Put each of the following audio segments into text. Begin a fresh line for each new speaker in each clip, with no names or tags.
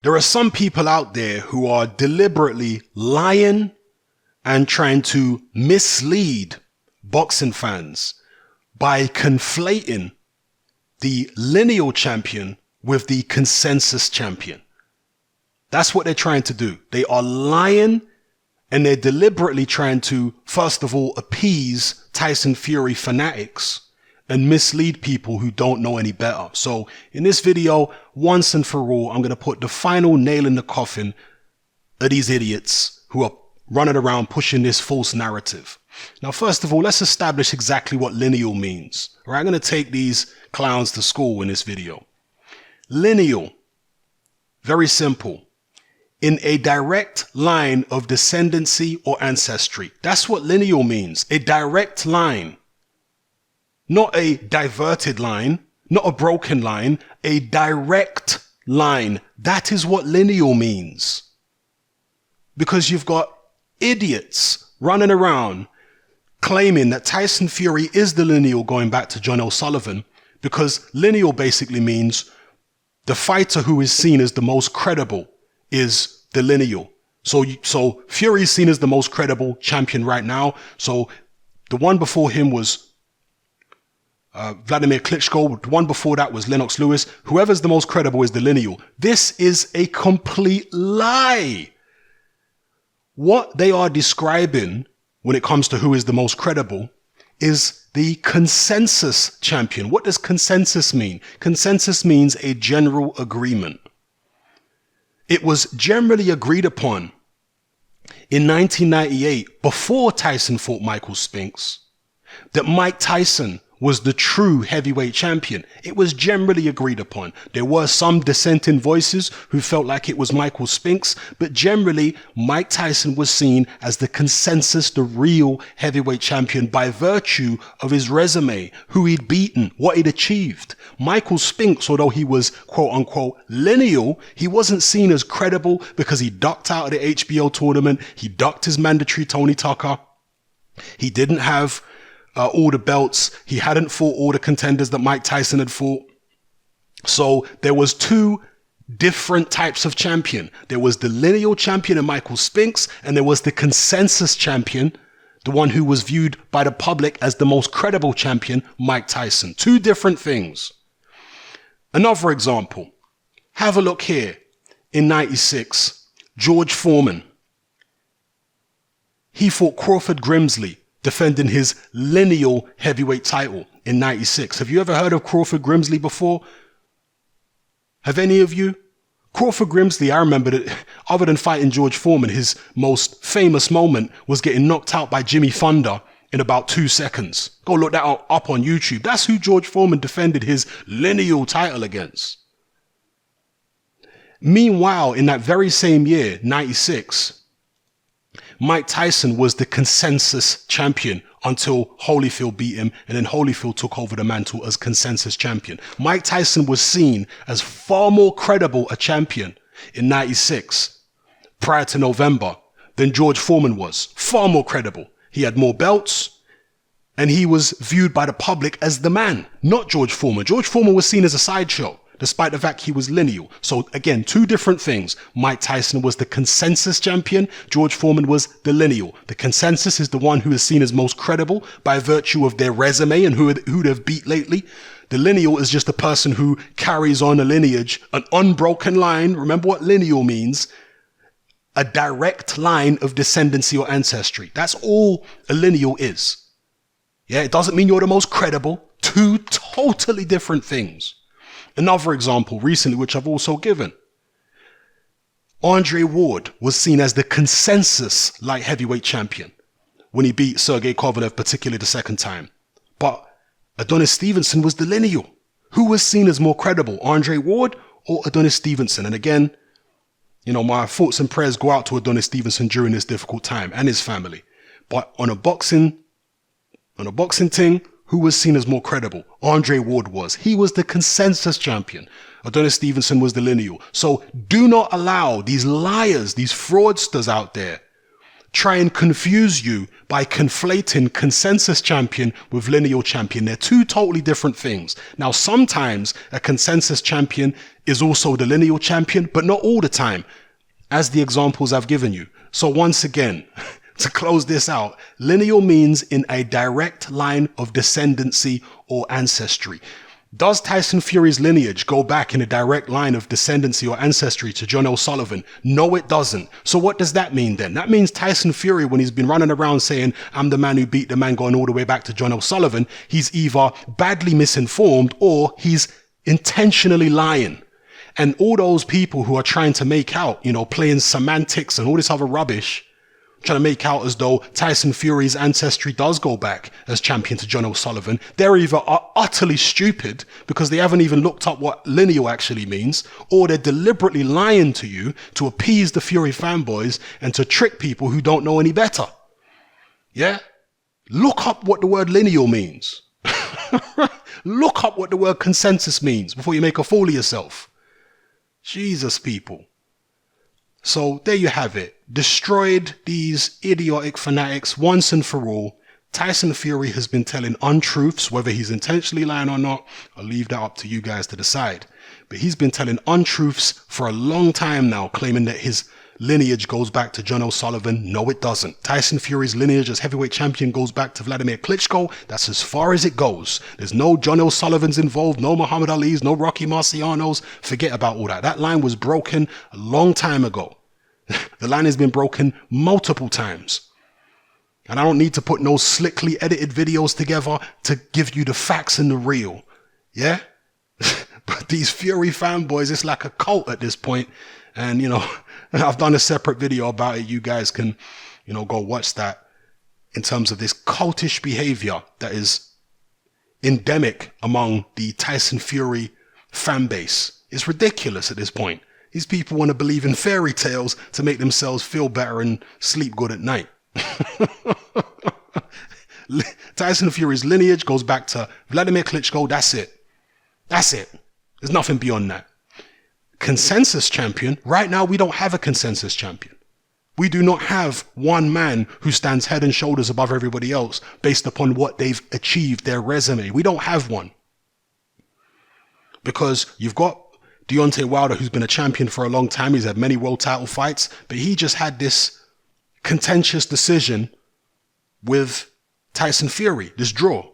There are some people out there who are deliberately lying and trying to mislead boxing fans by conflating the lineal champion with the consensus champion. That's what they're trying to do. They are lying and they're deliberately trying to, first of all, appease Tyson Fury fanatics and mislead people who don't know any better. So in this video, once and for all, I'm going to put the final nail in the coffin of these idiots who are running around pushing this false narrative. Now, first of all, let's establish exactly what lineal means. All right, I'm going to take these clowns to school in this video. Lineal, very simple. In a direct line of descendancy or ancestry. That's what lineal means. A direct line. Not a diverted line, not a broken line, a direct line. That is what lineal means. Because you've got idiots running around claiming that Tyson Fury is the lineal going back to John O'Sullivan, because lineal basically means the fighter who is seen as the most credible is the lineal. So Fury is seen as the most credible champion right now. So the one before him was Vladimir Klitschko. The one before that was Lennox Lewis. Whoever's the most credible is the lineal. This is a complete lie. What they are describing when it comes to who is the most credible is the consensus champion. What does consensus mean? Consensus means a general agreement. It was generally agreed upon in 1998, before Tyson fought Michael Spinks, that Mike Tyson was the true heavyweight champion. It was generally agreed upon. There were some dissenting voices who felt like it was Michael Spinks, but generally Mike Tyson was seen as the consensus, the real heavyweight champion by virtue of his resume, who he'd beaten, what he'd achieved. Michael Spinks, although he was quote unquote lineal, he wasn't seen as credible because he ducked out of the HBO tournament. He ducked his mandatory Tony Tucker. He didn't have all the belts. He hadn't fought all the contenders that Mike Tyson had fought. So there was two different types of champion. There was the lineal champion in Michael Spinks, and there was the consensus champion, the one who was viewed by the public as the most credible champion, Mike Tyson. Two different things. Another example. Have a look here. In 96, George Foreman. He fought Crawford Grimsley, defending his lineal heavyweight title in 96. Have you ever heard of Crawford Grimsley before? Have any of you? Crawford Grimsley, I remember that other than fighting George Foreman, his most famous moment was getting knocked out by Jimmy Thunder in about 2 seconds. Go look that up on YouTube. That's who George Foreman defended his lineal title against. Meanwhile, in that very same year, 96, Mike Tyson was the consensus champion until Holyfield beat him, and then Holyfield took over the mantle as consensus champion. Mike Tyson was seen as far more credible a champion in 96 prior to November than George Foreman was. Far more credible. He had more belts and he was viewed by the public as the man, not George Foreman. George Foreman was seen as a sideshow, despite the fact he was lineal. So again, two different things. Mike Tyson was the consensus champion. George Foreman was the lineal. The consensus is the one who is seen as most credible by virtue of their resume and who they've beat lately. The lineal is just a person who carries on a lineage, an unbroken line. Remember what lineal means? A direct line of descendancy or ancestry. That's all a lineal is. Yeah, it doesn't mean you're the most credible. Two totally different things. Another example recently, which I've also given. Andre Ward was seen as the consensus light heavyweight champion when he beat Sergey Kovalev, particularly the second time. But Adonis Stevenson was the lineal. Who was seen as more credible, Andre Ward or Adonis Stevenson? And again, you know, my thoughts and prayers go out to Adonis Stevenson during this difficult time and his family. But on a boxing thing, who was seen as more credible? Andre Ward was. He was the consensus champion. Adonis Stevenson was the lineal. So do not allow these liars, these fraudsters out there try and confuse you by conflating consensus champion with lineal champion. They're two totally different things. Now, sometimes a consensus champion is also the lineal champion, but not all the time, as the examples I've given you. So once again, to close this out, lineal means in a direct line of descendancy or ancestry. Does Tyson Fury's lineage go back in a direct line of descendancy or ancestry to John O'Sullivan? No, it doesn't. So what does that mean then? That means Tyson Fury, when he's been running around saying, I'm the man who beat the man, going all the way back to John O'Sullivan, he's either badly misinformed or he's intentionally lying. And all those people who are trying to make out, playing semantics and all this other rubbish, trying to make out as though Tyson Fury's ancestry does go back as champion to John O'Sullivan, they're either utterly stupid because they haven't even looked up what lineal actually means, or they're deliberately lying to you to appease the Fury fanboys and to trick people who don't know any better. Yeah? Look up what the word lineal means. Look up what the word consensus means before you make a fool of yourself. Jesus, people. So there you have it. Destroyed these idiotic fanatics once and for all. Tyson Fury has been telling untruths, whether he's intentionally lying or not. I'll leave that up to you guys to decide. But he's been telling untruths for a long time now, claiming that his lineage goes back to John O'Sullivan. No, it doesn't. Tyson Fury's lineage as heavyweight champion goes back to Vladimir Klitschko. That's as far as it goes. There's no John O'Sullivans involved, no Muhammad Ali's, no Rocky Marcianos. Forget about all that. That line was broken a long time ago. The line has been broken multiple times. And I don't need to put no slickly edited videos together to give you the facts and the real. Yeah? But these Fury fanboys, it's like a cult at this point. And, I've done a separate video about it. You guys can, go watch that in terms of this cultish behavior that is endemic among the Tyson Fury fan base. It's ridiculous at this point. These people want to believe in fairy tales to make themselves feel better and sleep good at night. Tyson Fury's lineage goes back to Vladimir Klitschko. That's it. That's it. There's nothing beyond that. Consensus champion. Right now, we don't have a consensus champion. We do not have one man who stands head and shoulders above everybody else based upon what they've achieved, their resume. We don't have one. Because you've got Deontay Wilder, who's been a champion for a long time. He's had many world title fights, but he just had this contentious decision with Tyson Fury, this draw.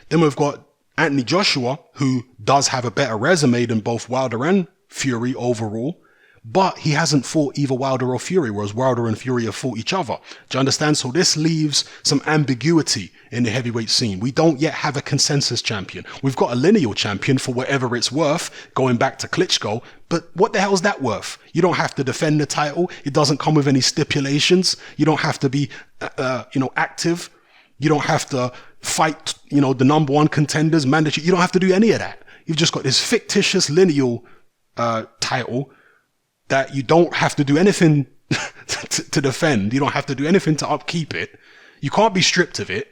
Then we've got Anthony Joshua, who does have a better resume than both Wilder and Fury overall, but he hasn't fought either Wilder or Fury, whereas Wilder and Fury have fought each other. Do you understand? So this leaves some ambiguity in the heavyweight scene. We don't yet have a consensus champion. We've got a lineal champion for whatever it's worth, going back to Klitschko, but what the hell is that worth? You don't have to defend the title. It doesn't come with any stipulations. You don't have to be, active. You don't have to fight, the number one contenders, mandatory. You don't have to do any of that. You've just got this fictitious lineal title that you don't have to do anything to defend. You don't have to do anything to upkeep it. You can't be stripped of it.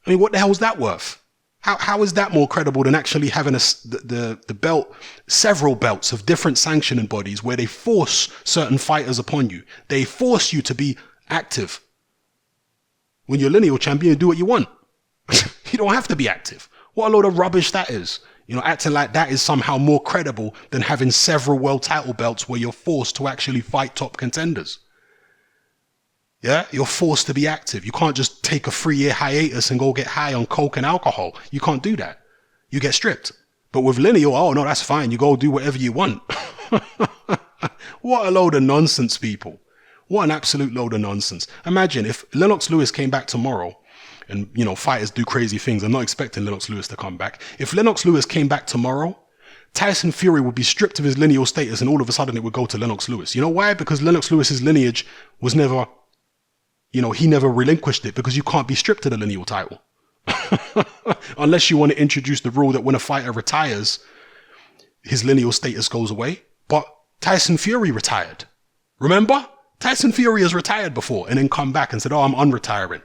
I mean, what the hell is that worth? How is that more credible than actually having the belt, several belts of different sanctioning bodies where they force certain fighters upon you? They force you to be active. When you're lineal champion, you do what you want. You don't have to be active. What a load of rubbish that is. Acting like that is somehow more credible than having several world title belts where you're forced to actually fight top contenders. Yeah, you're forced to be active. You can't just take a 3-year hiatus and go get high on coke and alcohol. You can't do that. You get stripped. But with lineal, oh no, that's fine. You go do whatever you want. What a load of nonsense, people. What an absolute load of nonsense. Imagine if Lennox Lewis came back tomorrow. And, fighters do crazy things. I'm not expecting Lennox Lewis to come back. If Lennox Lewis came back tomorrow, Tyson Fury would be stripped of his lineal status and all of a sudden it would go to Lennox Lewis. You know why? Because Lennox Lewis's lineage was never, he never relinquished it, because you can't be stripped of the lineal title. Unless you want to introduce the rule that when a fighter retires, his lineal status goes away. But Tyson Fury retired. Remember? Tyson Fury has retired before and then come back and said, oh, I'm unretiring.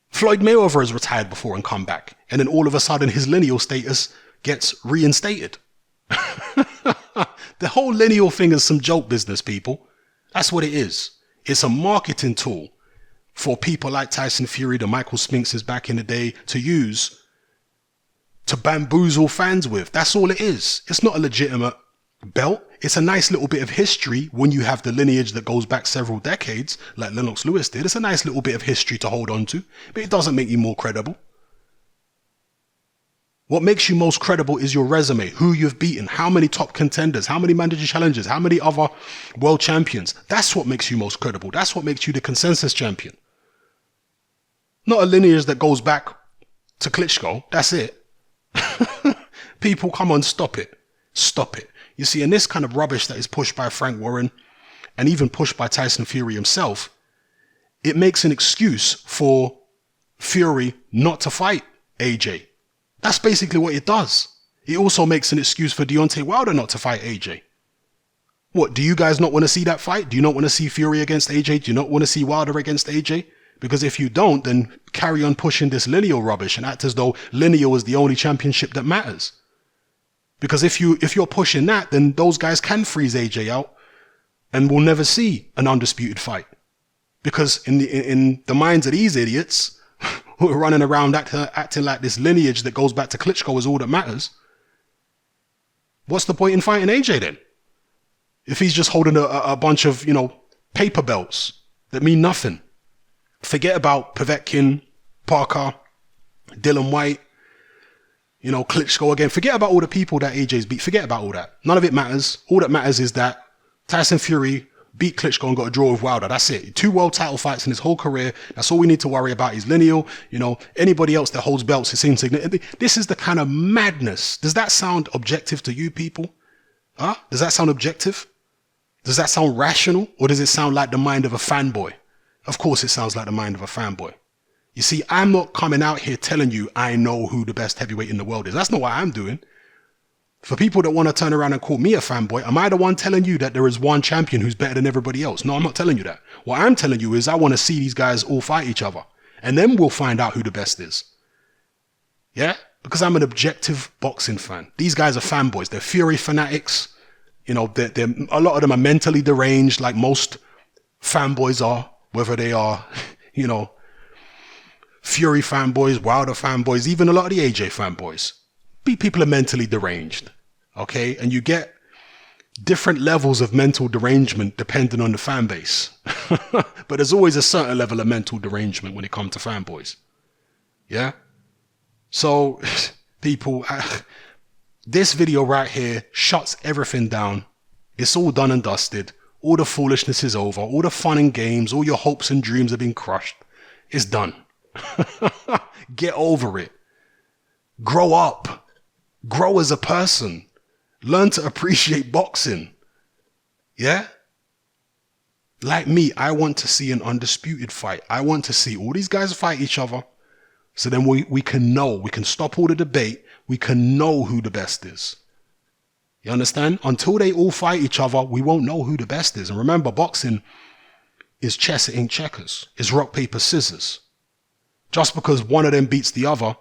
Floyd Mayweather has retired before and come back. And then all of a sudden his lineal status gets reinstated. The whole lineal thing is some joke business, people. That's what it is. It's a marketing tool for people like Tyson Fury, the Michael Spinks back in the day, to use to bamboozle fans with. That's all it is. It's not a legitimate belt. It's a nice little bit of history when you have the lineage that goes back several decades, like Lennox Lewis did. It's a nice little bit of history to hold on to, but it doesn't make you more credible. What makes you most credible is your resume, who you've beaten, how many top contenders, how many mandatory challenges, how many other world champions. That's what makes you most credible. That's what makes you the consensus champion. Not a lineage that goes back to Klitschko. That's it. People, come on, stop it. Stop it. You see, in this kind of rubbish that is pushed by Frank Warren and even pushed by Tyson Fury himself, it makes an excuse for Fury not to fight AJ. That's basically what it does. It also makes an excuse for Deontay Wilder not to fight AJ. What, do you guys not want to see that fight? Do you not want to see Fury against AJ? Do you not want to see Wilder against AJ? Because if you don't, then carry on pushing this Lineal rubbish and act as though Lineal is the only championship that matters. Because if you're pushing that, then those guys can freeze AJ out and we'll never see an undisputed fight. Because in the minds of these idiots who are running around acting like this lineage that goes back to Klitschko is all that matters, what's the point in fighting AJ then? If he's just holding a bunch of, paper belts that mean nothing. Forget about Povetkin, Parker, Dylan White, Klitschko again. Forget about all the people that AJ's beat. Forget about all that. None of it matters. All that matters is that Tyson Fury beat Klitschko and got a draw with Wilder. That's it. 2 world title fights in his whole career. That's all we need to worry about is Lineal. Anybody else that holds belts is insignificant. This is the kind of madness. Does that sound objective to you people? Huh? Does that sound objective? Does that sound rational? Or does it sound like the mind of a fanboy? Of course it sounds like the mind of a fanboy. You see, I'm not coming out here telling you I know who the best heavyweight in the world is. That's not what I'm doing. For people that want to turn around and call me a fanboy, am I the one telling you that there is one champion who's better than everybody else? No, I'm not telling you that. What I'm telling you is I want to see these guys all fight each other. And then we'll find out who the best is. Yeah? Because I'm an objective boxing fan. These guys are fanboys. They're Fury fanatics. A lot of them are mentally deranged like most fanboys are. Whether they are, Fury fanboys, Wilder fanboys, even a lot of the AJ fanboys. People are mentally deranged, okay? And you get different levels of mental derangement depending on the fan base. But there's always a certain level of mental derangement when it comes to fanboys. Yeah? So, people, this video right here shuts everything down. It's all done and dusted. All the foolishness is over. All the fun and games, all your hopes and dreams have been crushed. It's done. Get over it. Grow up. Grow as a person. Learn to appreciate boxing. Yeah? Like me, I want to see an undisputed fight. I want to see all these guys fight each other. So then we can know. We can stop all the debate. We can know who the best is. You understand? Until they all fight each other, we won't know who the best is. And remember, boxing is chess, it ain't checkers. It's rock, paper, scissors. Just because one of them beats the other,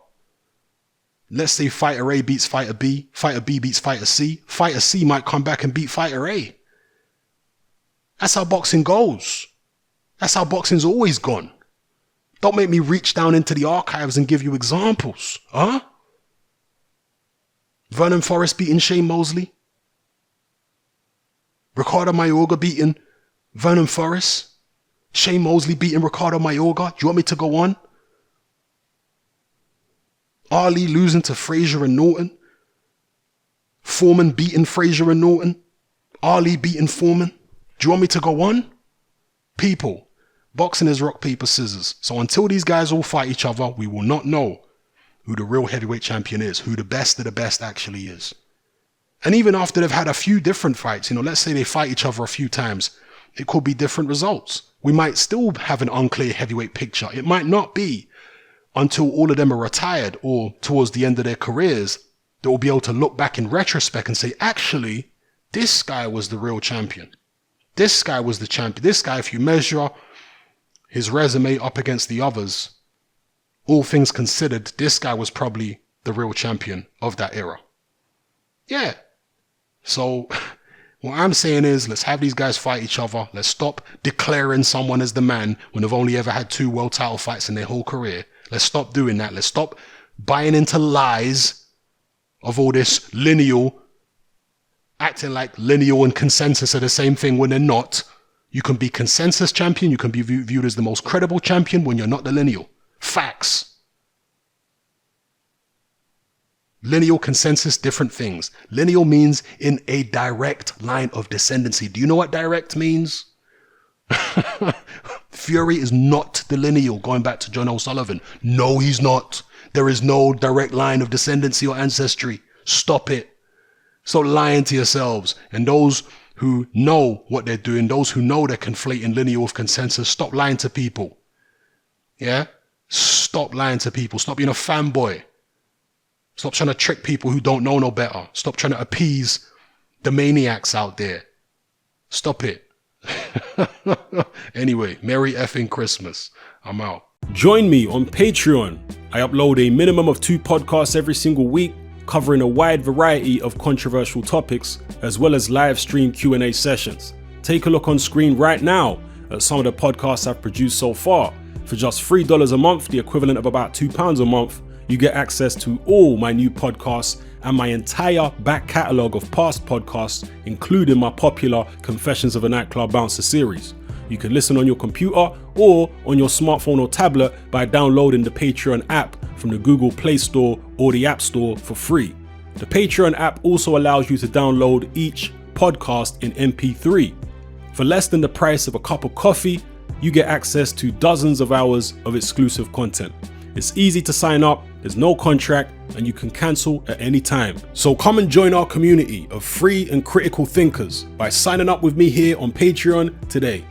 let's say fighter A beats fighter B beats fighter C might come back and beat fighter A. That's how boxing goes. That's how boxing's always gone. Don't make me reach down into the archives and give you examples. Huh? Vernon Forrest beating Shane Mosley. Ricardo Mayorga beating Vernon Forrest. Shane Mosley beating Ricardo Mayorga. Do you want me to go on? Ali losing to Frazier and Norton. Foreman beating Frazier and Norton. Ali beating Foreman. Do you want me to go on? People, boxing is rock, paper, scissors. So until these guys all fight each other, we will not know who the real heavyweight champion is, who the best of the best actually is. And even after they've had a few different fights, let's say they fight each other a few times, it could be different results. We might still have an unclear heavyweight picture. It might not be until all of them are retired or towards the end of their careers that we'll be able to look back in retrospect and say, actually, this guy was the real champion. This guy was the champion. This guy, if you measure his resume up against the others, all things considered, this guy was probably the real champion of that era. Yeah. So What I'm saying is, let's have these guys fight each other. Let's stop declaring someone as the man when they've only ever had 2 world title fights in their whole career. Let's stop doing that. Let's stop buying into lies of all this Lineal, acting like Lineal and Consensus are the same thing when they're not. You can be Consensus champion. You can be viewed as the most credible champion when you're not the Lineal. Facts. Lineal, Consensus, different things. Lineal means in a direct line of descendancy. Do you know what direct means? Fury is not the Lineal, going back to John O'Sullivan. No, he's not. There is no direct line of descendancy or ancestry. Stop it. Stop lying to yourselves. And those who know what they're doing, those who know they're conflating Lineal with Consensus, stop lying to people. Yeah? Stop lying to people. Stop being a fanboy. Stop trying to trick people who don't know no better. Stop trying to appease the maniacs out there. Stop it. Anyway, Merry effing Christmas. I'm out.
Join me on Patreon. I upload a minimum of 2 podcasts every single week, covering a wide variety of controversial topics, as well as live stream Q&A sessions. Take a look on screen right now at some of the podcasts I've produced so far. For just $3 a month, the equivalent of about £2 a month, you get access to all my new podcasts and my entire back catalogue of past podcasts, including my popular Confessions of a Nightclub Bouncer series. You can listen on your computer or on your smartphone or tablet by downloading the Patreon app from the Google Play Store or the App Store for free. The Patreon app also allows you to download each podcast in MP3. For less than the price of a cup of coffee, you get access to dozens of hours of exclusive content. It's easy to sign up, there's no contract, and you can cancel at any time. So come and join our community of free and critical thinkers by signing up with me here on Patreon today.